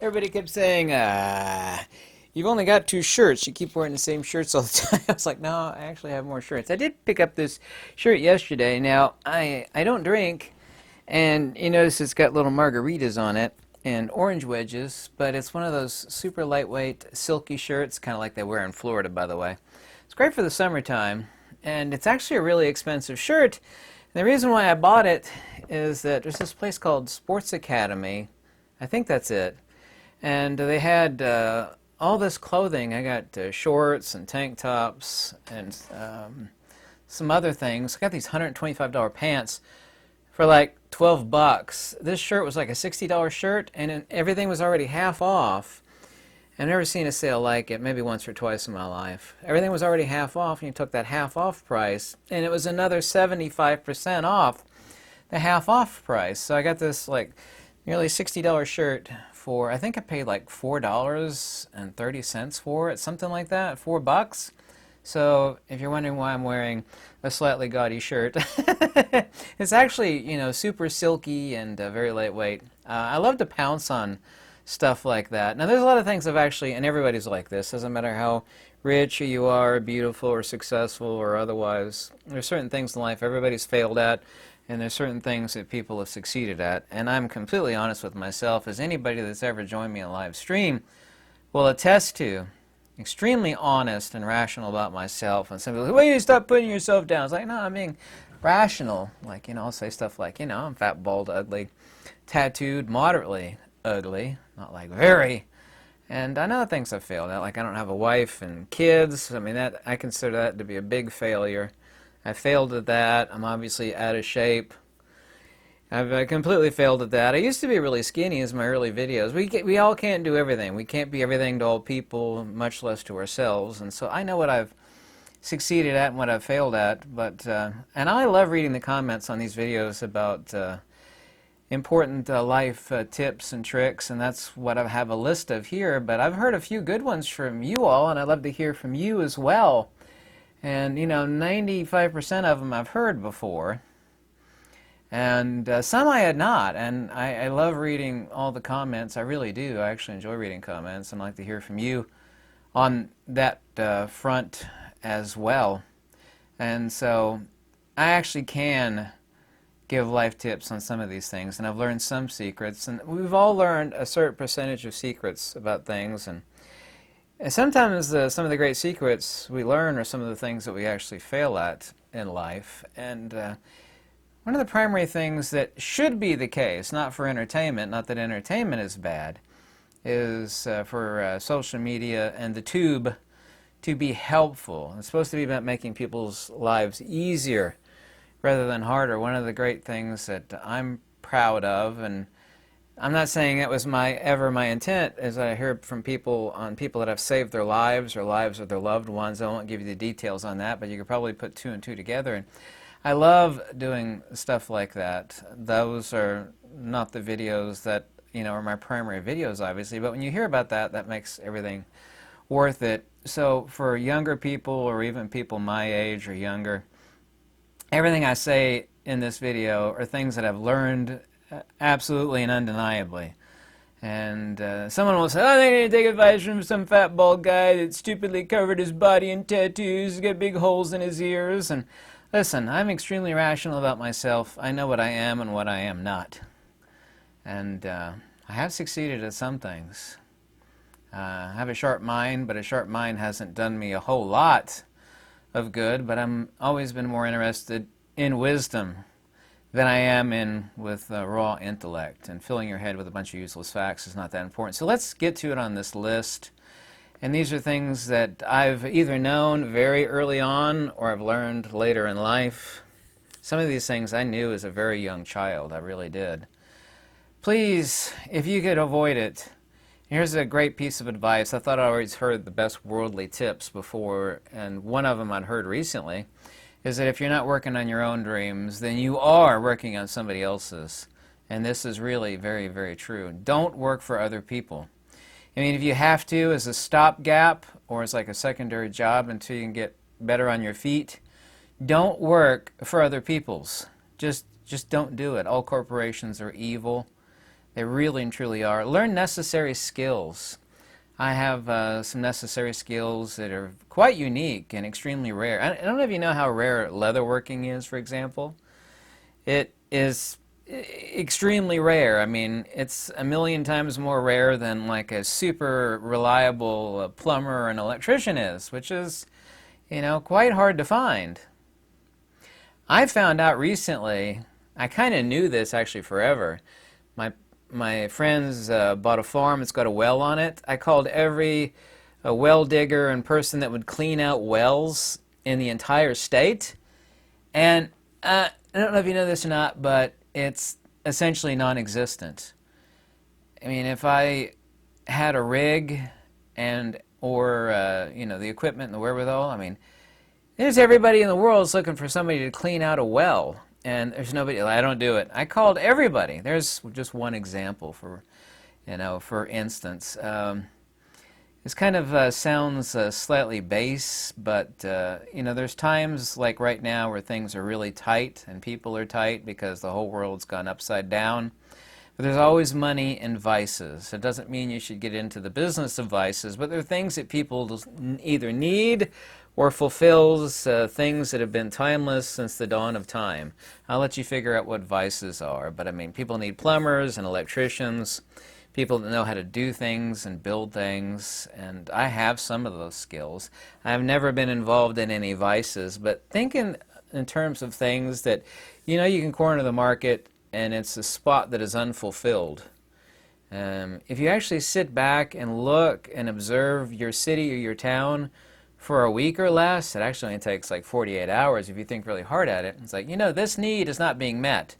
Everybody kept saying, you've only got two shirts. You keep wearing the same shirts all the time. I was like, no, I actually have more shirts. I did pick up this shirt yesterday. Now, I don't drink, and you notice it's got little margaritas on it and orange wedges, but it's one of those super lightweight, silky shirts, kind of like they wear in Florida, by the way. It's great for the summertime, and it's actually a really expensive shirt. And the reason why I bought it is that there's this place called Sports Academy. I think that's it. And they had all this clothing. I got shorts and tank tops and some other things. I got these $125 pants for like 12 bucks. This shirt was like a $60 shirt, and everything was already half off. I've never seen a sale like it, maybe once or twice in my life. Everything was already half off, and you took that half off price, and it was another 75% off the half off price. So I got this like nearly $60 shirt for, I think I paid like $4.30 for it, something like that, $4. So if you're wondering why I'm wearing a slightly gaudy shirt, it's actually, you know, super silky and very lightweight. I love to pounce on stuff like that. Now there's a lot of things I've actually, and everybody's like this, doesn't matter how rich you are, beautiful or successful or otherwise, there's certain things in life everybody's failed at, and there's certain things that people have succeeded at. And I'm completely honest with myself, as anybody that's ever joined me on live stream will attest to. Extremely honest and rational about myself. And some people say, well, you stop putting yourself down. It's like, no, I'm being rational. Like, you know, I'll say stuff like, you know, I'm fat, bald, ugly, tattooed, moderately ugly, not like very. And I know things I've failed at, like I don't have a wife and kids. I mean, that I consider that to be a big failure. I failed at that. I'm obviously out of shape. I've completely failed at that. I used to be really skinny as my early videos. We all can't do everything. We can't be everything to all people, much less to ourselves. And so I know what I've succeeded at and what I've failed at. But and I love reading the comments on these videos about important life tips and tricks, and that's what I have a list of here. But I've heard a few good ones from you all, and I'd love to hear from you as well. And, you know, 95% of them I've heard before. And some I had not. And I love reading all the comments. I really do. I actually enjoy reading comments, and I'd like to hear from you on that front as well. And so I actually can give life tips on some of these things, and I've learned some secrets. And we've all learned a certain percentage of secrets about things. And sometimes some of the great secrets we learn are some of the things that we actually fail at in life. And one of the primary things that should be the case, not for entertainment, not that entertainment is bad, is for social media and the tube to be helpful. It's supposed to be about making people's lives easier rather than harder. One of the great things that I'm proud of, and I'm not saying it was ever my intent, as I hear from people that have saved their lives or lives of their loved ones. I won't give you the details on that, but you could probably put two and two together. And I love doing stuff like that. Those are not the videos that, you know, are my primary videos, obviously, but when you hear about that, that makes everything worth it. So for younger people, or even people my age or younger, everything I say in this video are things that I've learned absolutely and undeniably. And someone will say, oh, they need to take advice from some fat bald guy that stupidly covered his body in tattoos, got big holes in his ears. And listen, I'm extremely rational about myself. I know what I am and what I am not. And I have succeeded at some things. I have a sharp mind, but a sharp mind hasn't done me a whole lot of good. But I'm always been more interested in wisdom than I am with raw intellect. And filling your head with a bunch of useless facts is not that important. So let's get to it on this list. And these are things that I've either known very early on or I've learned later in life. Some of these things I knew as a very young child. I really did. Please, if you could avoid it, here's a great piece of advice. I thought I always heard the best worldly tips before, and one of them I'd heard recently is that if you're not working on your own dreams, then you are working on somebody else's. And this is really very, very true. Don't work for other people. I mean, if you have to, as a stopgap or as like a secondary job until you can get better on your feet, don't work for other people's. Just don't do it. All corporations are evil. They really and truly are. Learn necessary skills. I have some necessary skills that are quite unique and extremely rare. I don't know if you know how rare leatherworking is, for example. It is extremely rare. I mean, it's a million times more rare than like a super reliable plumber or an electrician is, which is, you know, quite hard to find. I found out recently, I kind of knew this actually forever. My friends bought a farm that's got a well on it. I called every well digger and person that would clean out wells in the entire state. And I don't know if you know this or not, but it's essentially non-existent. I mean, if I had a rig or you know, the equipment and the wherewithal, I mean, there's everybody in the world is looking for somebody to clean out a well. And there's nobody. I don't do it. I called everybody. There's just one example for, you know, for instance. This kind of sounds slightly base, but you know, there's times like right now where things are really tight and people are tight because the whole world's gone upside down. But there's always money in vices. It doesn't mean you should get into the business of vices, but there are things that people either need or fulfills things that have been timeless since the dawn of time. I'll let you figure out what vices are, but I mean, people need plumbers and electricians, people that know how to do things and build things, and I have some of those skills. I've never been involved in any vices, but think in terms of things that, you know, you can corner the market and it's a spot that is unfulfilled. If you actually sit back and look and observe your city or your town for a week or less, it actually only takes like 48 hours if you think really hard at it. It's like, you know, this need is not being met.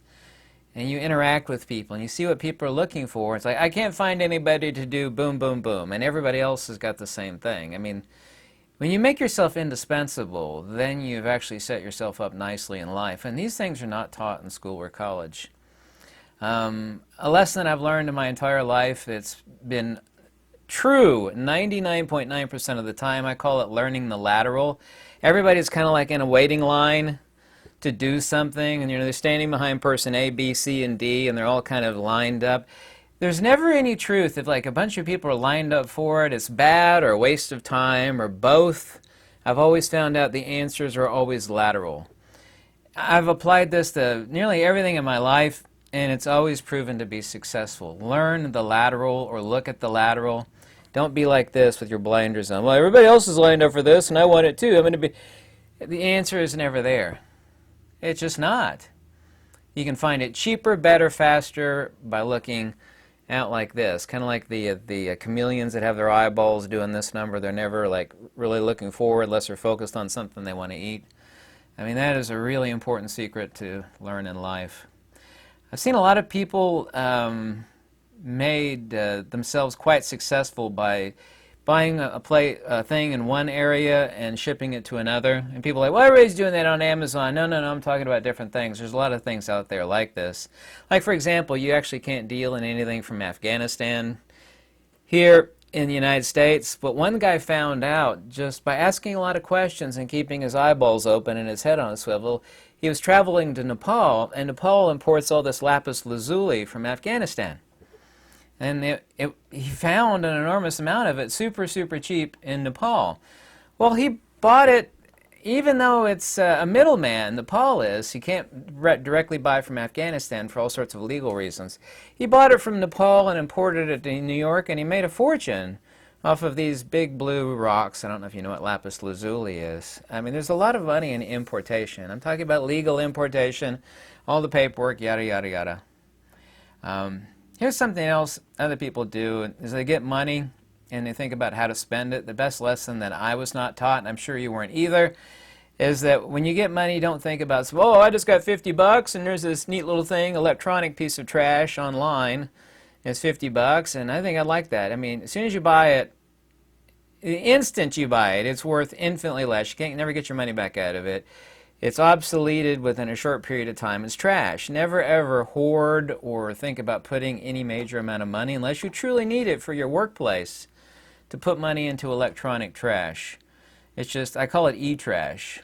And you interact with people and you see what people are looking for. It's like, I can't find anybody to do boom, boom, boom. And everybody else has got the same thing. I mean, when you make yourself indispensable, then you've actually set yourself up nicely in life. And these things are not taught in school or college. A lesson I've learned in my entire life, it's been true 99.9% of the time. I call it learning the lateral. Everybody's kind of like in a waiting line to do something, and you know, they're standing behind person A, B, C, and D, and they're all kind of lined up. There's never any truth if like a bunch of people are lined up for it, it's bad or a waste of time or both. I've always found out the answers are always lateral. I've applied this to nearly everything in my life, and it's always proven to be successful. Learn the lateral or look at the lateral. Don't be like this with your blinders on. Well, everybody else is lined up for this, and I want it too. I'm going to be. The answer is never there. It's just not. You can find it cheaper, better, faster by looking out like this, kind of like the chameleons that have their eyeballs doing this number. They're never like really looking forward unless they're focused on something they want to eat. I mean, that is a really important secret to learn in life. I've seen a lot of people made themselves quite successful by buying a thing in one area and shipping it to another. And people are like, well, everybody's doing that on Amazon. No, I'm talking about different things. There's a lot of things out there like this. Like, for example, you actually can't deal in anything from Afghanistan here in the United States. But one guy found out just by asking a lot of questions and keeping his eyeballs open and his head on a swivel. He was traveling to Nepal, and Nepal imports all this lapis lazuli from Afghanistan. And he found an enormous amount of it super, super cheap in Nepal. Well, he bought it, even though it's a middleman, Nepal is. He can't directly buy from Afghanistan for all sorts of legal reasons. He bought it from Nepal and imported it to New York, and he made a fortune off of these big blue rocks. I don't know if you know what lapis lazuli is. I mean, there's a lot of money in importation. I'm talking about legal importation, all the paperwork, yada, yada, yada. Here's something else other people do, is they get money and they think about how to spend it. The best lesson that I was not taught, and I'm sure you weren't either, is that when you get money, don't think about, oh, I just got $50 and there's this neat little thing, electronic piece of trash online. It's $50 and I think I like that. I mean, as soon as you buy it, the instant you buy it, it's worth infinitely less. You can't never get your money back out of it. It's obsoleted within a short period of time. It's trash. Never ever hoard or think about putting any major amount of money unless you truly need it for your workplace to put money into electronic trash. It's just, I call it e-trash.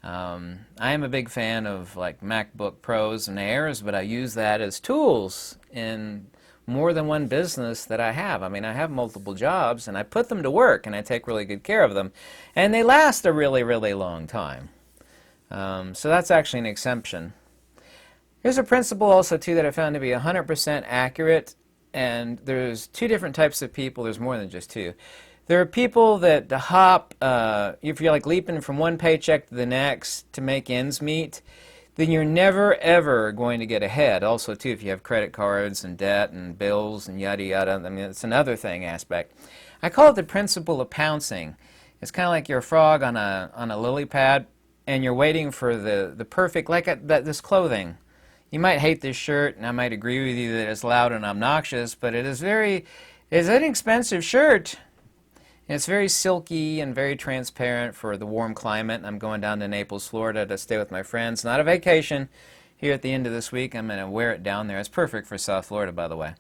I am a big fan of like MacBook Pros and Airs, but I use that as tools in more than one business that I have. I mean, I have multiple jobs, and I put them to work, and I take really good care of them, and they last a really, really long time. So that's actually an exception. Here's a principle also, too, that I found to be 100% accurate, and there's two different types of people. There's more than just two. There are people that hop, if you're like leaping from one paycheck to the next to make ends meet, then you're never ever going to get ahead. Also, too, if you have credit cards and debt and bills and yada yada, I mean, it's another thing aspect. I call it the principle of pouncing. It's kind of like you're a frog on a lily pad, and you're waiting for the perfect, like this clothing. You might hate this shirt, and I might agree with you that it's loud and obnoxious, but it's an expensive shirt. And it's very silky and very transparent for the warm climate. I'm going down to Naples, Florida to stay with my friends. Not a vacation. Here at the end of this week, I'm going to wear it down there. It's perfect for South Florida, by the way.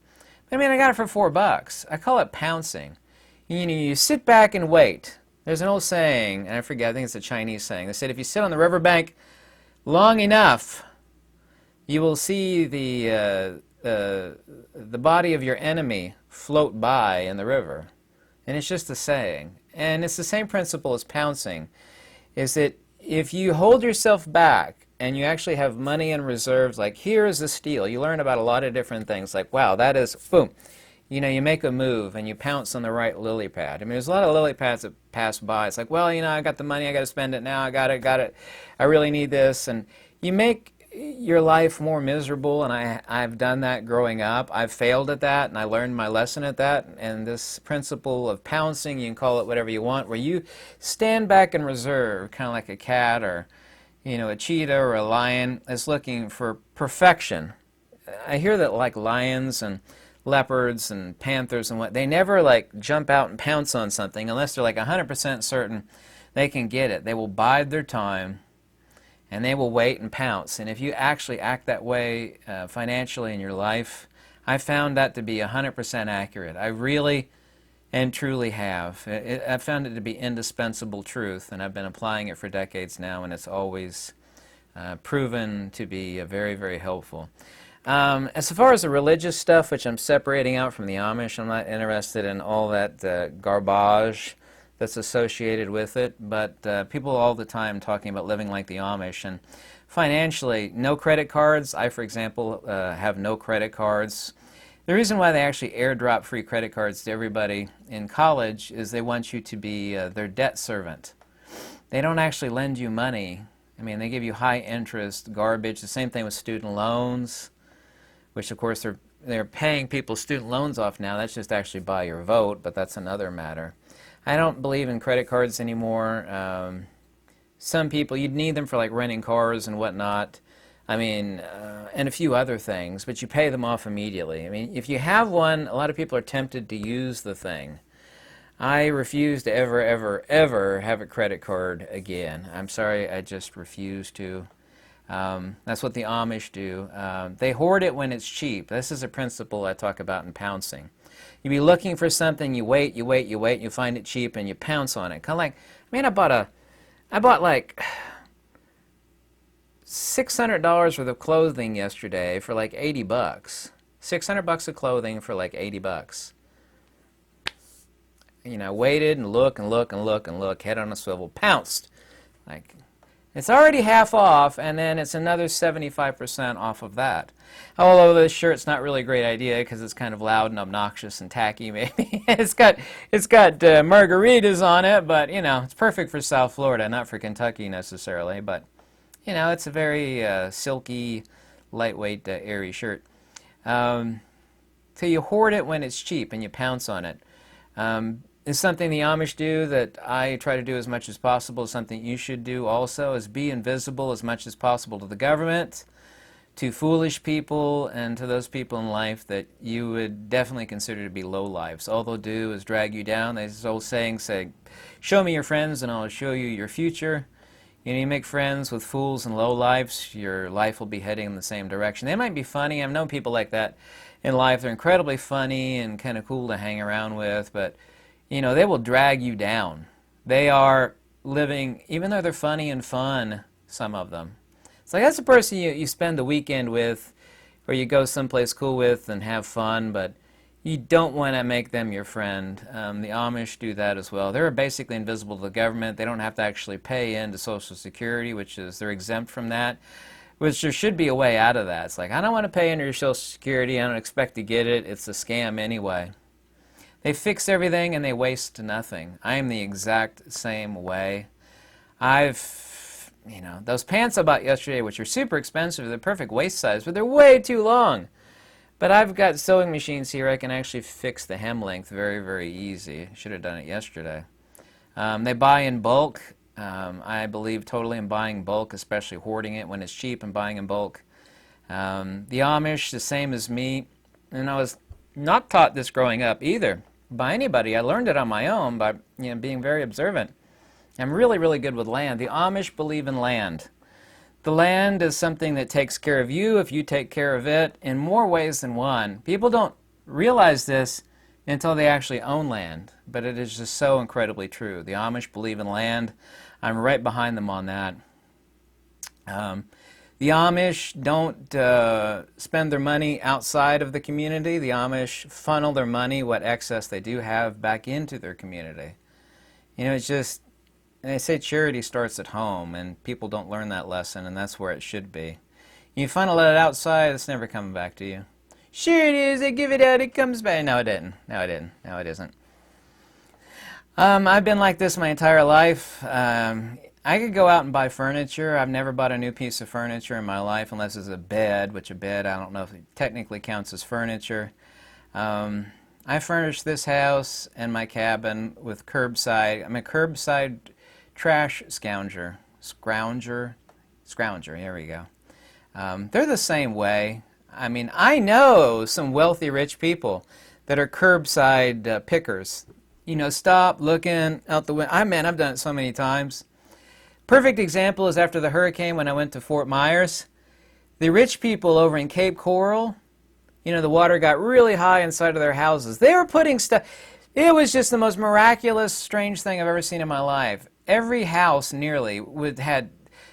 But I mean, I got it for $4. I call it pouncing. You sit back and wait. There's an old saying, and I forget, I think it's a Chinese saying. They said if you sit on the riverbank long enough, you will see the body of your enemy float by in the river. And it's just a saying. And it's the same principle as pouncing, is that if you hold yourself back and you actually have money in reserves, like here is a steal. You learn about a lot of different things, like, wow, that is, boom. You know, you make a move and you pounce on the right lily pad. I mean, there's a lot of lily pads that pass by. It's like, well, you know, I got the money, I got to spend it now, I got it, I really need this. And you make your life more miserable, and I've done that growing up. I've failed at that, and I learned my lesson at that. And this principle of pouncing, you can call it whatever you want, where you stand back in reserve, kind of like a cat or, you know, a cheetah or a lion is looking for perfection. I hear that like lions and leopards and panthers and what, they never like jump out and pounce on something unless they're like 100% certain they can get it. They will bide their time, and they will wait and pounce. And if you actually act that way financially in your life, I found that to be 100% accurate. I really and truly have. I found it to be indispensable truth, and I've been applying it for decades now, and it's always proven to be very, very helpful. As far as the religious stuff, which I'm separating out from the Amish, I'm not interested in all that garbage that's associated with it, but people all the time talking about living like the Amish, and financially, no credit cards. I, for example, have no credit cards. The reason why they actually airdrop free credit cards to everybody in college is they want you to be their debt servant. They don't actually lend you money. I mean, they give you high interest garbage. The same thing with student loans, which of course they're paying people's student loans off now. That's just actually by your vote, but that's another matter. I don't believe in credit cards anymore. Some people, you'd need them for like renting cars and whatnot. I mean, and a few other things, but you pay them off immediately. I mean, if you have one, a lot of people are tempted to use the thing. I refuse to ever, ever, ever have a credit card again. I'm sorry, I just refuse to. That's what the Amish do. They hoard it when it's cheap. This is a principle I talk about in pouncing. You be looking for something, you wait, you find it cheap, and you pounce on it. Kind of like, I mean, I bought like $600 worth of clothing yesterday for like $80. $600 of clothing for like $80. You know, waited and look, head on a swivel, pounced. Like, it's already half off, and then it's another 75% off of that. Although this shirt's not really a great idea because it's kind of loud and obnoxious and tacky, maybe. It's got margaritas on it, but, you know, it's perfect for South Florida, not for Kentucky necessarily. But, you know, it's a very silky, lightweight, airy shirt. So you hoard it when it's cheap and you pounce on it. Is something the Amish do that I try to do as much as possible. Something you should do also is be invisible as much as possible to the government, to foolish people, and to those people in life that you would definitely consider to be lowlifes. All they'll do is drag you down. There's this old saying, show me your friends and I'll show you your future. You know, you make friends with fools and lowlifes, your life will be heading in the same direction. They might be funny. I've known people like that in life. They're incredibly funny and kind of cool to hang around with, but you know, they will drag you down. They are living, even though they're funny and fun, some of them. It's like that's a person you spend the weekend with, or you go someplace cool with and have fun, but you don't want to make them your friend. The Amish do that as well. They're basically invisible to the government. They don't have to actually pay into Social Security, which is, they're exempt from that, which there should be a way out of that. It's like, I don't want to pay into your Social Security. I don't expect to get it. It's a scam anyway. They fix everything and they waste nothing. I am the exact same way. Those pants I bought yesterday, which are super expensive, they're perfect waist size, but they're way too long. But I've got sewing machines here. I can actually fix the hem length very, very easy. Should have done it yesterday. They buy in bulk. I believe totally in buying bulk, especially hoarding it when it's cheap and buying in bulk. The Amish, the same as me, and I was not taught this growing up either by anybody. I learned it on my own by being very observant. I'm really, really good with land. The Amish believe in land. The land is something that takes care of you if you take care of it in more ways than one. People don't realize this until they actually own land, but it is just so incredibly true. The Amish believe in land. I'm right behind them on that. The Amish don't spend their money outside of the community. The Amish funnel their money, what excess they do have, back into their community. It's just, they say charity starts at home, and people don't learn that lesson, and that's where it should be. You funnel it outside, it's never coming back to you. Sure it is, they give it out, it comes back. No, it didn't. No, it didn't. No, it isn't. I've been like this my entire life. I could go out and buy furniture. I've never bought a new piece of furniture in my life unless it's a bed, which a bed I don't know if it technically counts as furniture. I furnished this house and my cabin with curbside. I'm a curbside trash scrounger, here we go. They're the same way. I mean, I know some wealthy rich people that are curbside pickers. Stop looking out the window. I've done it so many times. Perfect example is after the hurricane when I went to Fort Myers. The rich people over in Cape Coral, the water got really high inside of their houses. They were putting stuff. It was just the most miraculous, strange thing I've ever seen in my life. Every house nearly had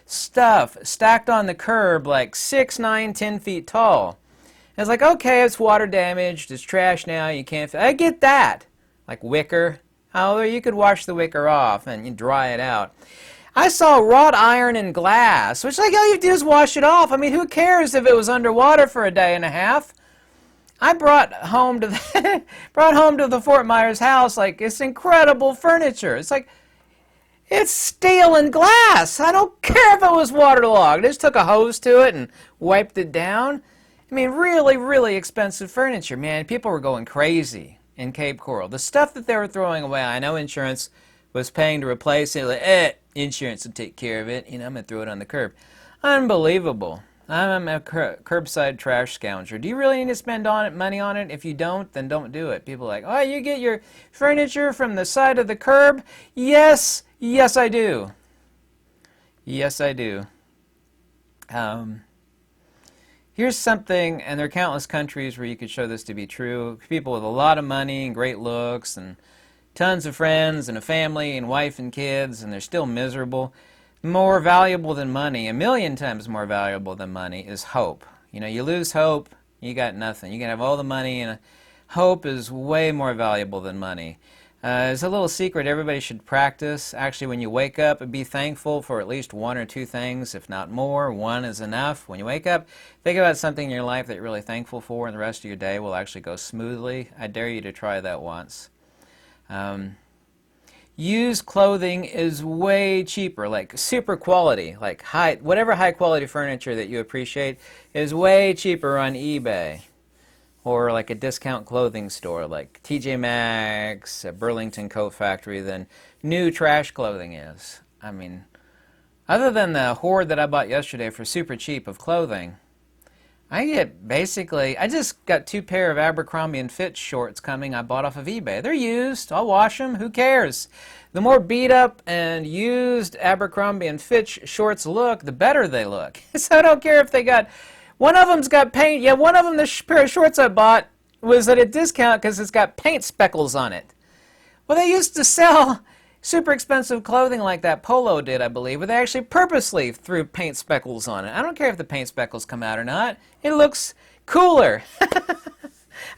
stuff stacked on the curb like 6, 9, 10 feet tall. And it's like, okay, it's water damaged, it's trash now, you can't. I get that. Like wicker. However, you could wash the wicker off and you dry it out. I saw wrought iron and glass, which like all you do is wash it off. I mean, who cares if it was underwater for a day and a half? I brought home to the Fort Myers house like it's incredible furniture. It's like, it's steel and glass. I don't care if it was waterlogged. I just took a hose to it and wiped it down. I mean, really, really expensive furniture, man. People were going crazy in Cape Coral. The stuff that they were throwing away, I know insurance was paying to replace it. Like, insurance will take care of it. I'm going to throw it on the curb. Unbelievable. I'm a curbside trash scrounger. Do you really need to spend money on it? If you don't, then don't do it. People are like, oh, you get your furniture from the side of the curb? Yes, yes I do. Yes I do. Here's something, and there are countless countries where you could show this to be true. People with a lot of money and great looks and tons of friends and a family and wife and kids, and they're still miserable. More valuable than money, 1,000,000 times more valuable than money, is hope. You lose hope, you got nothing. You can have all the money, and hope is way more valuable than money. It's a little secret everybody should practice. Actually, when you wake up, be thankful for at least 1 or 2 things, if not more. 1 is enough. When you wake up, think about something in your life that you're really thankful for, and the rest of your day will actually go smoothly. I dare you to try that once. Used clothing is way cheaper, like super quality, like whatever high quality furniture that you appreciate is way cheaper on eBay or like a discount clothing store like TJ Maxx, Burlington Coat Factory than new trash clothing is. I mean, other than the hoard that I bought yesterday for super cheap of clothing, I just got 2 pair of Abercrombie & Fitch shorts coming I bought off of eBay. They're used. I'll wash them. Who cares? The more beat up and used Abercrombie & Fitch shorts look, the better they look. So I don't care if they got... One of them's got paint. Yeah, one of them, the pair of shorts I bought, was at a discount because it's got paint speckles on it. Well, they used to sell super expensive clothing like that Polo did, I believe, where they actually purposely threw paint speckles on it. I don't care if the paint speckles come out or not. It looks cooler.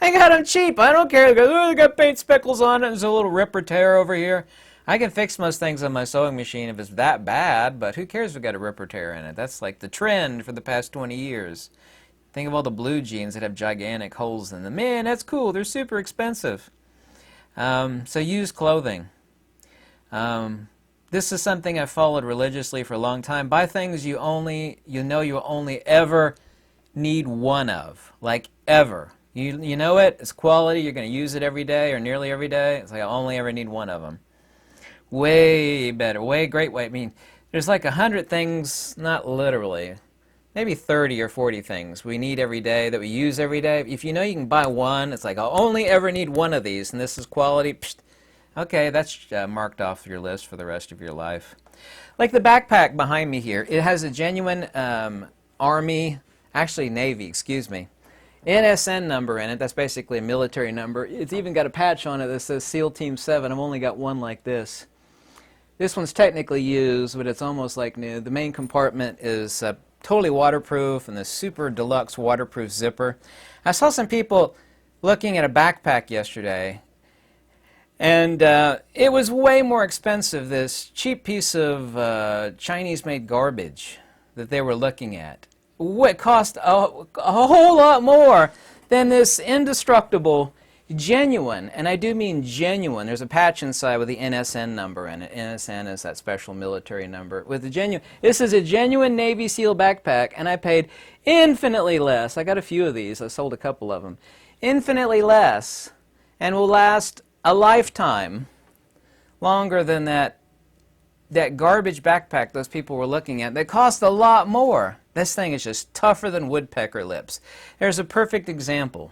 I got them cheap. I don't care. They got paint speckles on it. There's a little rip or tear over here. I can fix most things on my sewing machine if it's that bad, but who cares if it's got a rip or tear in it? That's like the trend for the past 20 years. Think of all the blue jeans that have gigantic holes in them. Man, that's cool. They're super expensive. So use clothing. This is something I've followed religiously for a long time. Buy things you will only ever need one of. Like ever. You know it. It's quality. You're going to use it every day or nearly every day. It's like I only ever need one of them. Way better, great way. I mean, there's like 100 things, not literally, maybe 30 or 40 things we need every day that we use every day. If you know you can buy one, it's like I'll only ever need one of these, and this is quality. Psst. Okay, that's marked off your list for the rest of your life. Like the backpack behind me here, it has a genuine Navy, excuse me, NSN number in it. That's basically a military number. It's even got a patch on it that says SEAL Team 7. I've only got one like this. This one's technically used, but it's almost like new. The main compartment is totally waterproof and the super deluxe waterproof zipper. I saw some people looking at a backpack yesterday, and it was way more expensive, this cheap piece of Chinese-made garbage that they were looking at. It cost a whole lot more than this indestructible, genuine, and I do mean genuine. There's a patch inside with the NSN number in it. NSN is that special military number. With the genuine, this is a genuine Navy SEAL backpack, and I paid infinitely less. I got a few of these. I sold a couple of them. Infinitely less, and will last a lifetime, longer than that garbage backpack those people were looking at. That cost a lot more. This thing is just tougher than woodpecker lips. There's a perfect example.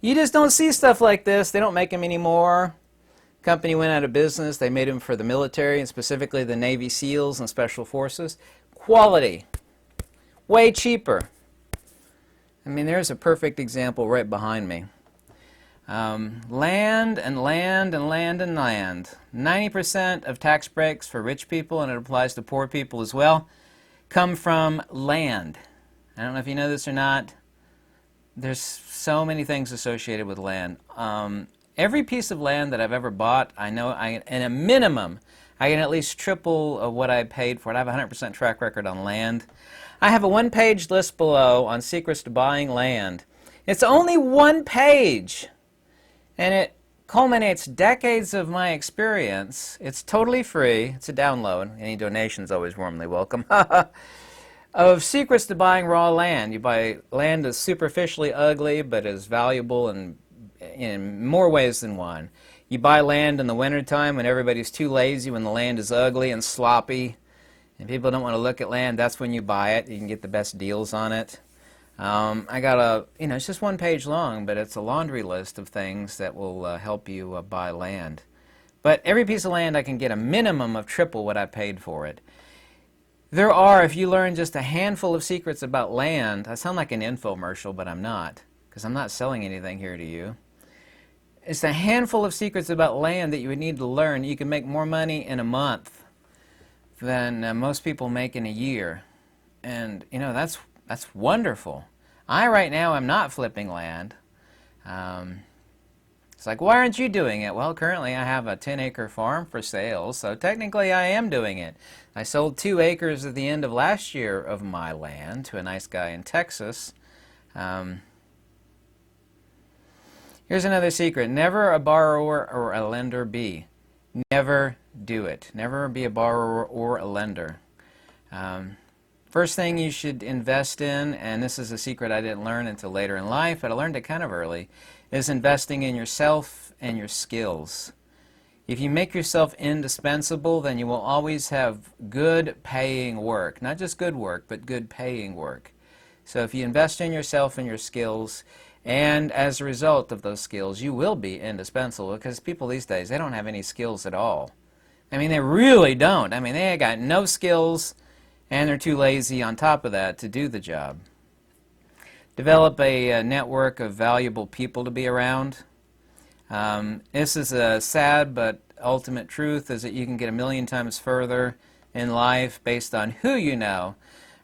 You just don't see stuff like this. They don't make them anymore. Company went out of business. They made them for the military, and specifically the Navy SEALs and Special Forces. Quality. Way cheaper. I mean, there's a perfect example right behind me. Land and land and land and land. 90% of tax breaks for rich people, and it applies to poor people as well, come from land. I don't know if you know this or not. There's so many things associated with land. Every piece of land that I've ever bought, I know in a minimum, I can at least triple what I paid for it. I have a 100% track record on land. I have a one-page list below on secrets to buying land. It's only one page, and it culminates decades of my experience. It's totally free. It's a download. Any donation's always warmly welcome. Of secrets to buying raw land. You buy land that's superficially ugly but is valuable in more ways than one. You buy land in the wintertime when everybody's too lazy, when the land is ugly and sloppy and people don't want to look at land. That's when you buy it. You can get the best deals on it. I got it's just one page long, but it's a laundry list of things that will help you buy land. But every piece of land I can get a minimum of triple what I paid for it. There are, if you learn just a handful of secrets about land, I sound like an infomercial, but I'm not, because I'm not selling anything here to you. It's a handful of secrets about land that you would need to learn. You can make more money in a month than most people make in a year. And, that's wonderful. I, right now, am not flipping land. It's like, why aren't you doing it? Well, currently I have a 10-acre farm for sale, so technically I am doing it. I sold 2 acres at the end of last year of my land to a nice guy in Texas. Here's another secret. Never a borrower or a lender be. Never do it. Never be a borrower or a lender. First thing you should invest in, and this is a secret I didn't learn until later in life, but I learned it kind of early, is investing in yourself and your skills. If you make yourself indispensable, then you will always have good paying work. Not just good work, but good paying work. So if you invest in yourself and your skills, and as a result of those skills, you will be indispensable, because people these days, they don't have any skills at all. I mean, they really don't. I mean, they got no skills, and they're too lazy on top of that to do the job. Develop a network of valuable people to be around. This is a sad but ultimate truth, is that you can get a million times further in life based on who you know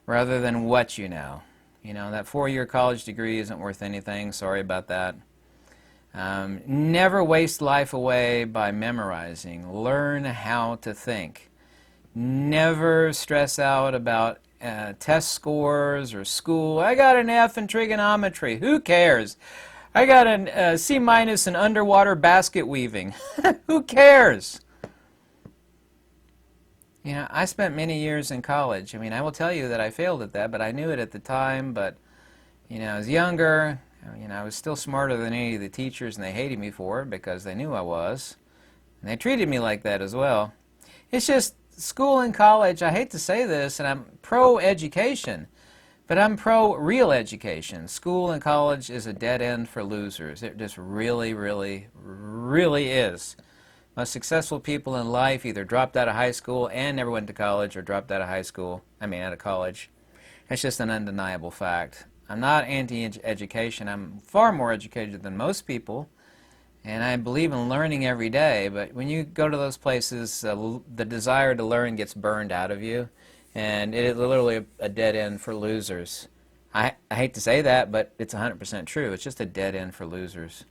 rather than what you know. You know, that 4-year college degree isn't worth anything. Sorry about that. Never waste life away by memorizing. Learn how to think. Never stress out about test scores or school. I got an F in trigonometry. Who cares? I got a C- in underwater basket weaving. Who cares? You know, I spent many years in college. I mean, I will tell you that I failed at that, but I knew it at the time. But, you know, I was younger. You know, I was still smarter than any of the teachers, and they hated me for it because they knew I was. And they treated me like that as well. It's just school and college, I hate to say this, and I'm pro-education, but I'm pro-real education. School and college is a dead end for losers. It just really, really, really is. Most successful people in life either dropped out of high school and never went to college, or dropped out of high school, out of college. It's just an undeniable fact. I'm not anti-education. I'm far more educated than most people, and I believe in learning every day. But when you go to those places, the desire to learn gets burned out of you, and it is literally a dead end for losers. I hate to say that, but it's 100% true. It's just a dead end for losers.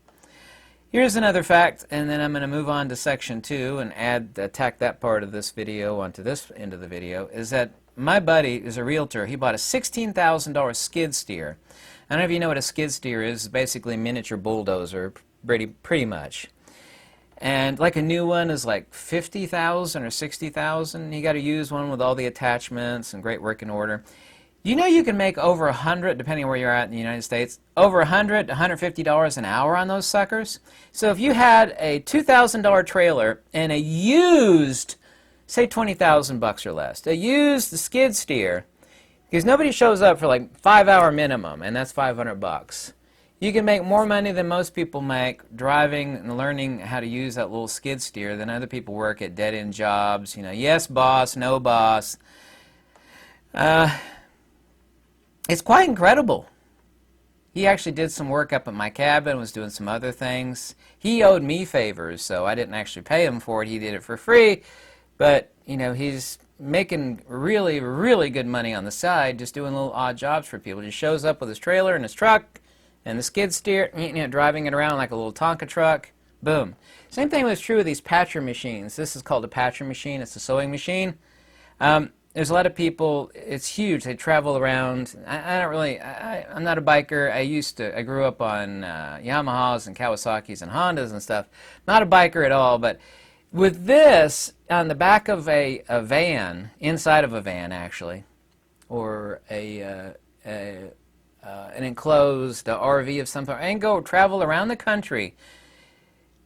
Here's another fact, and then I'm going to move on to section 2 and tack that part of this video onto this end of the video, is that my buddy is a realtor. He bought a $16,000 skid steer. I don't know if you know what a skid steer is. It's basically a miniature bulldozer, pretty much. And like a new one is like $50,000 or $60,000. You got to use one with all the attachments and great working order. You know you can make over 100, depending on where you're at in the United States, over $100 to $150 an hour on those suckers. So if you had a $2,000 trailer and a used, say $20,000 or less, a used skid steer, because nobody shows up for like 5-hour minimum, and that's $500. You can make more money than most people make driving and learning how to use that little skid steer than other people work at dead-end jobs. You know, yes boss, no boss. It's quite incredible. He actually did some work up at my cabin, was doing some other things. He owed me favors, so I didn't actually pay him for it. He did it for free. But, you know, he's making really, really good money on the side, just doing little odd jobs for people. He shows up with his trailer and his truck and the skid steer, you know, driving it around like a little Tonka truck. Boom. Same thing was true with these patcher machines. This is called a patcher machine. It's a sewing machine. There's a lot of people, it's huge, they travel around. I'm not a biker. I grew up on Yamahas and Kawasaki's and Hondas and stuff. Not a biker at all, but with this, on the back of a van, inside of a van actually, or an enclosed RV of some sort, and go travel around the country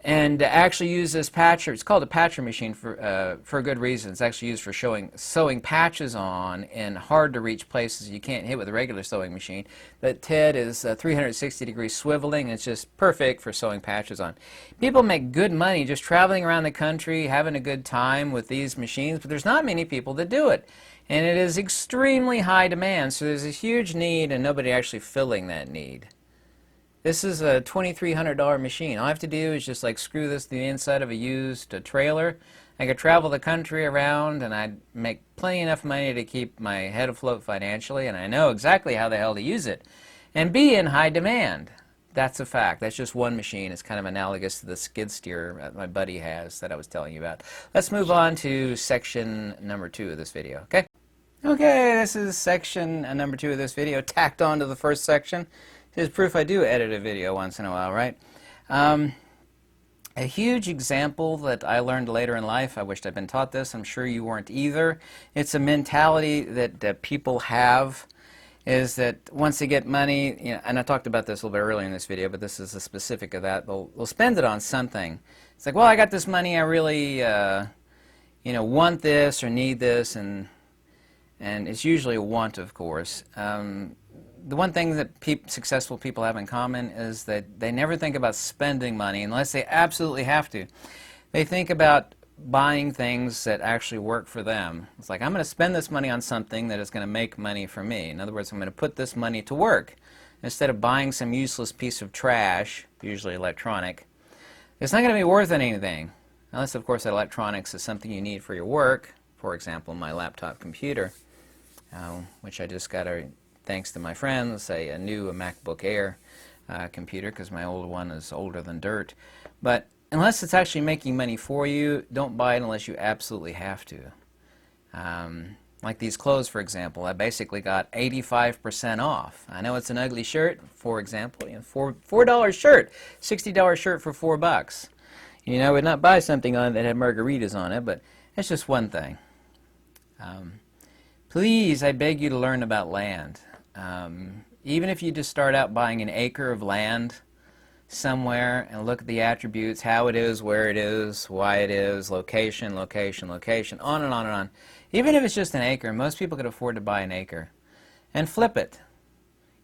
and actually use this patcher. It's called a patcher machine for a good reason. It's actually used for sewing patches on in hard-to-reach places you can't hit with a regular sewing machine. But TED is 360-degree swiveling. It's just perfect for sewing patches on. People make good money just traveling around the country, having a good time with these machines, but there's not many people that do it. And it is extremely high demand, so there's a huge need and nobody actually filling that need. This is a $2,300 machine. All I have to do is just like screw this to the inside of a used trailer. I could travel the country around and I'd make plenty enough money to keep my head afloat financially, and I know exactly how the hell to use it and be in high demand. That's a fact. That's just one machine. It's kind of analogous to the skid steer that my buddy has that I was telling you about. Let's move on to section number 2 of this video, okay? Okay, this is section number 2 of this video, tacked on to the first section. This is proof I do edit a video once in a while, right? A huge example that I learned later in life, I wished I'd been taught this, I'm sure you weren't either. It's a mentality that people have, is that once they get money, you know, and I talked about this a little bit earlier in this video, but this is a specific of that, they'll spend it on something. It's like, well, I got this money, I really you know, want this or need this, and it's usually a want, of course. The one thing that successful people have in common is that they never think about spending money unless they absolutely have to. They think about buying things that actually work for them. It's like, I'm going to spend this money on something that is going to make money for me. In other words, I'm going to put this money to work. Instead of buying some useless piece of trash, usually electronic, It's not going to be worth anything. Unless, of course, electronics is something you need for your work. For example, my laptop computer, which I just got, thanks to my friends, a new MacBook Air computer, because my old one is older than dirt. But unless it's actually making money for you, don't buy it unless you absolutely have to. Like these clothes, for example, I basically got 85% off. I know it's an ugly shirt, for example, $4 shirt, $60 shirt for $4. You know, I would not buy something on it that had margaritas on it, but that's just one thing. Please, I beg you to learn about land. Even if you just start out buying an acre of land somewhere and look at the attributes, how it is, where it is, why it is, location, location, location, on and on and on. Even if it's just an acre, most people could afford to buy an acre. And flip it.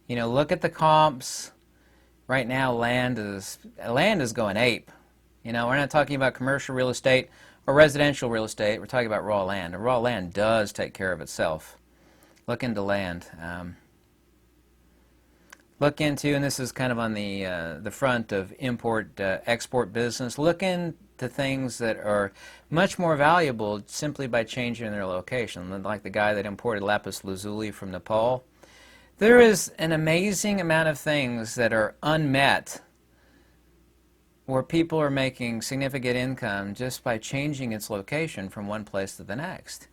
You know, look at the comps. Right now, land is going ape. You know, we're not talking about commercial real estate or residential real estate. We're talking about raw land. And raw land does take care of itself. Look into land. Look into, and this is kind of on the front of import-export business, look into things that are much more valuable simply by changing their location. Like the guy that imported lapis lazuli from Nepal. There is an amazing amount of things that are unmet where people are making significant income just by changing its location from one place to the next.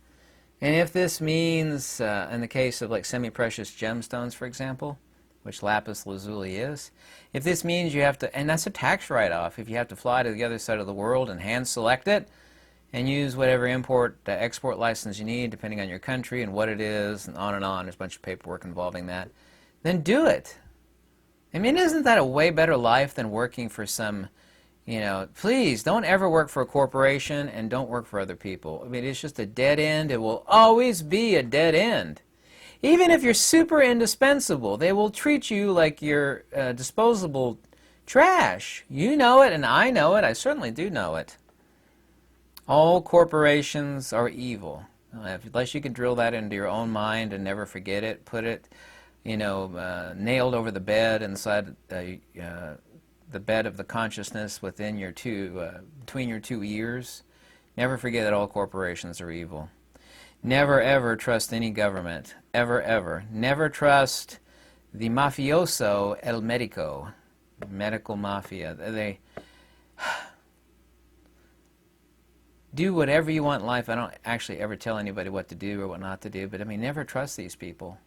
And if this means, in the case of like semi-precious gemstones, for example, which lapis lazuli is, if this means you have to, and that's a tax write-off, if you have to fly to the other side of the world and hand select it and use whatever import-export license you need depending on your country and what it is and on, there's a bunch of paperwork involving that, then do it. I mean, isn't that a way better life than working for some, you know, please don't ever work for a corporation and don't work for other people. I mean, it's just a dead end. It will always be a dead end. Even if you're super indispensable, they will treat you like you're disposable trash. You know it and I know it. I certainly do know it. All corporations are evil. Unless you can drill that into your own mind and never forget it, put it, you know, nailed over the bed inside the bed of the consciousness within your between your two ears. Never forget that all corporations are evil. Never ever trust any government. Ever, ever. Never trust the mafioso el medico. Medical mafia. They do whatever you want in life. I don't actually ever tell anybody what to do or what not to do, but I mean, never trust these people.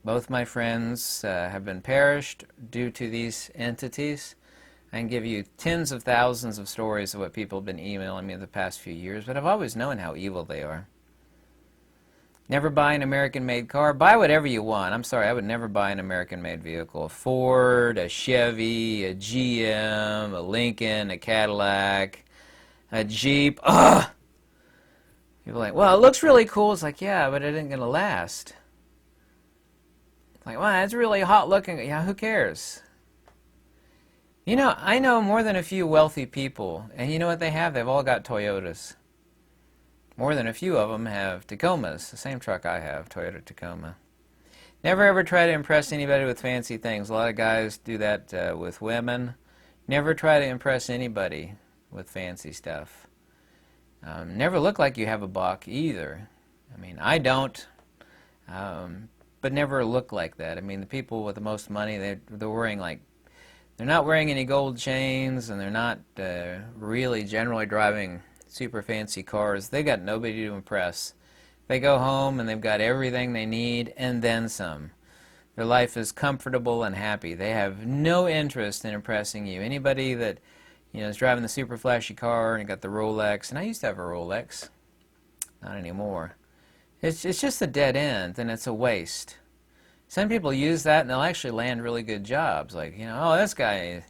Both my friends have been perished due to these entities. I can give you tens of thousands of stories of what people have been emailing me the past few years, but I've always known how evil they are. Never buy an American-made car. Buy whatever you want. I'm sorry, I would never buy an American-made vehicle. A Ford, a Chevy, a GM, a Lincoln, a Cadillac, a Jeep. Ugh! People are like, well, it looks really cool. It's like, yeah, but it isn't going to last. Like, well, that's really hot looking. Yeah, who cares? You know, I know more than a few wealthy people, and you know what they have? They've all got Toyotas. More than a few of them have Tacomas, the same truck I have, Toyota Tacoma. Never ever try to impress anybody with fancy things. A lot of guys do that with women. Never try to impress anybody with fancy stuff. Never look like you have a buck either. I mean, I don't. But never look like that. I mean, the people with the most money, they're wearing like, they're not wearing any gold chains, and they're not really generally driving super fancy cars. They got nobody to impress. They go home and they've got everything they need and then some. Their life is comfortable and happy. They have no interest in impressing you. Anybody that, you know, is driving the super flashy car and got the Rolex, and I used to have a Rolex, not anymore. It's just a dead end, and it's a waste. Some people use that and they'll actually land really good jobs. Like, you know, oh, this guy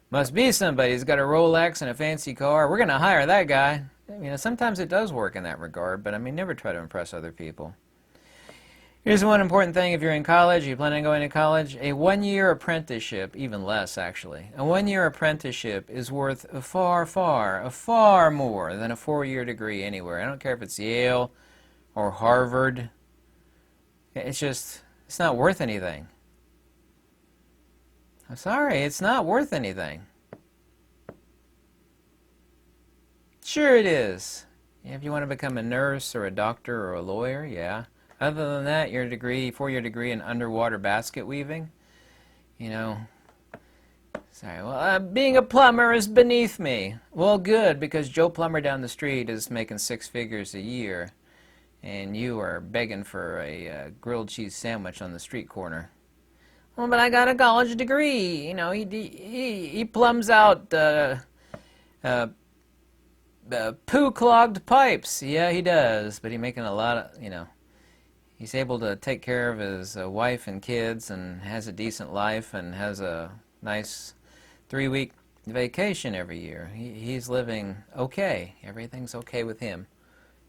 must be somebody who's got a Rolex and a fancy car. We're going to hire that guy. You know, sometimes it does work in that regard, but I mean, never try to impress other people. Here's one important thing if you're in college, you plan on going to college, a one-year apprenticeship, even less actually, a one-year apprenticeship is worth far more than a four-year degree anywhere. I don't care if it's Yale or Harvard. It's not worth anything. I'm sorry, it's not worth anything. Sure it is. If you want to become a nurse or a doctor or a lawyer, yeah. Other than that, your degree, 4-year degree in underwater basket weaving, you know, sorry, well, being a plumber is beneath me. Well, good, because Joe Plumber down the street is making 6 figures a year, and you are begging for a grilled cheese sandwich on the street corner. Well, but I got a college degree. You know, he plumbs out poo-clogged pipes. Yeah, he does, but he's making a lot of, you know, he's able to take care of his wife and kids and has a decent life and has a nice 3-week vacation every year. He's living okay. Everything's okay with him.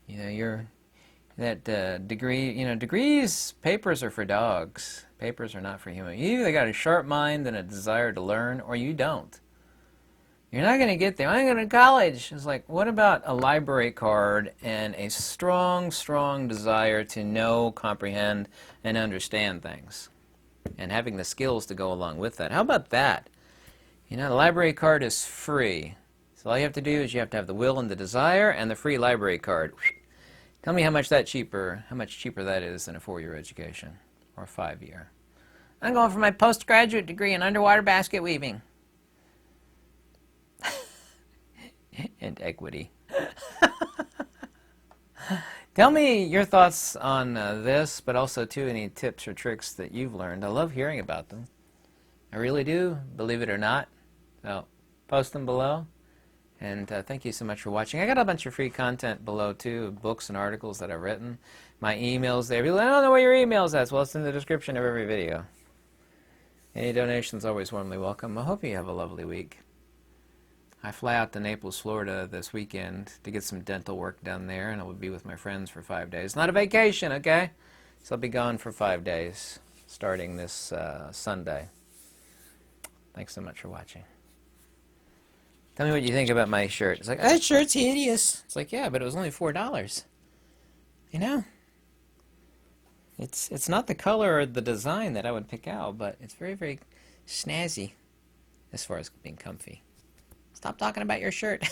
You know, that degree, you know, degrees, papers are for dogs. Papers are not for humans. You either got a sharp mind and a desire to learn, or you don't. You're not going to get there. I'm going to college. It's like, what about a library card and a strong, strong desire to know, comprehend, and understand things? And having the skills to go along with that. How about that? You know, the library card is free. So all you have to do is you have to have the will and the desire and the free library card. Tell me how much cheaper that is than a 4-year education or a 5-year. I'm going for my postgraduate degree in underwater basket weaving. And equity. Tell me your thoughts on this, but also too any tips or tricks that you've learned. I love hearing about them. I really do, believe it or not. So post them below. And thank you so much for watching. I got a bunch of free content below too, books and articles that I've written. My email's there. People, I don't know where your email's at. Well, it's in the description of every video. Any donations always warmly welcome. I hope you have a lovely week. I fly out to Naples, Florida this weekend to get some dental work done there, and I will be with my friends for 5 days. Not a vacation, okay? So I'll be gone for 5 days, starting this Sunday. Thanks so much for watching. Tell me what you think about my shirt. It's like, that shirt's hideous. It's like, yeah, but it was only $4. You know? It's not the color or the design that I would pick out, but it's very, very snazzy as far as being comfy. Stop talking about your shirt.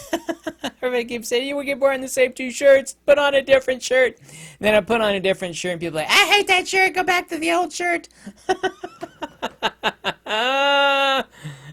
Everybody keeps saying, you get wearing the same 2 shirts. Put on a different shirt. And then I put on a different shirt, and people are like, I hate that shirt. Go back to the old shirt.